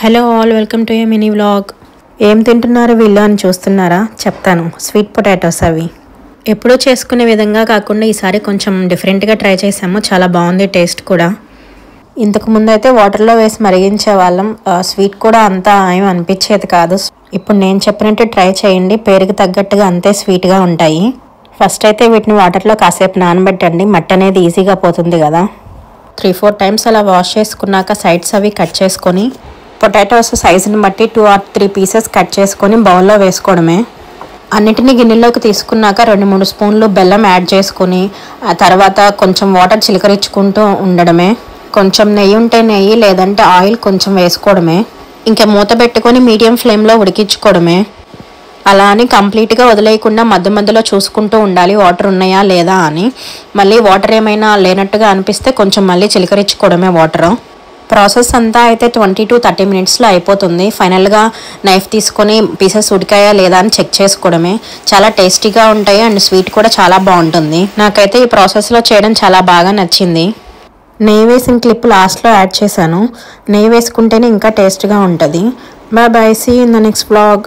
Hello all, welcome to A mini vlog. ఏం తింటున్నారు వీళ్ళు అని చూస్తున్నారా? చెప్తాను. స్వీట్ పొటాటోస్ అవి. ఎప్పుడూ చేసుకునే విధంగా కాకుండా ఈసారి కొంచెం డిఫరెంట్గా ట్రై చేసాము. చాలా బాగుంది టేస్ట్ కూడా. ఇంతకుముందు అయితే వాటర్లో వేసి మరిగించే వాళ్ళం. స్వీట్ కూడా అంతా ఏం అనిపించేది కాదు. ఇప్పుడు నేను చెప్పినట్టు ట్రై చేయండి. పేరుకి తగ్గట్టుగా అంతే స్వీట్గా ఉంటాయి. ఫస్ట్ అయితే వీటిని వాటర్లో కాసేపు నానబెట్టండి. మట్టి అనేది ఈజీగా పోతుంది కదా. 3-4 టైమ్స్ అలా వాష్ చేసుకున్నాక సైడ్స్ అవి కట్ చేసుకొని పొటాటోస్ సైజుని బట్టి 2 or 3 పీసెస్ కట్ చేసుకొని బౌల్లో వేసుకోవడమే. అన్నిటినీ గిన్నెలోకి తీసుకున్నాక 2-3 స్పూన్లు బెల్లం యాడ్ చేసుకొని ఆ తర్వాత కొంచెం వాటర్ చిలకరించుకుంటూ ఉండడమే. కొంచెం నెయ్యి ఉంటే నెయ్యి, లేదంటే ఆయిల్ కొంచెం వేసుకోవడమే. ఇంకా మూత పెట్టుకొని మీడియం ఫ్లేమ్లో ఉడికించుకోవడమే. అలా అని కంప్లీట్గా వదిలేయకుండా మధ్య మధ్యలో చూసుకుంటూ ఉండాలి వాటర్ ఉన్నాయా లేదా అని. మళ్ళీ వాటర్ ఏమైనా లేనట్టుగా అనిపిస్తే కొంచెం మళ్ళీ చిలకరించుకోవడమే వాటర్. ప్రాసెస్ అంతా అయితే 20 to 30 మినిట్స్లో అయిపోతుంది. ఫైనల్గా నైఫ్ తీసుకొని పీసెస్ ఉడికాయా లేదా అని చెక్ చేసుకోవడమే. చాలా టేస్టీగా ఉంటాయి అండ్ స్వీట్ కూడా చాలా బాగుంటుంది. నాకైతే ఈ ప్రాసెస్లో చేయడం చాలా బాగా నచ్చింది. నెయ్యి వేసిన క్లిప్ లాస్ట్లో యాడ్ చేశాను. నెయ్యి వేసుకుంటేనే ఇంకా టేస్ట్గా ఉంటుంది. Bye bye, see in the next vlog.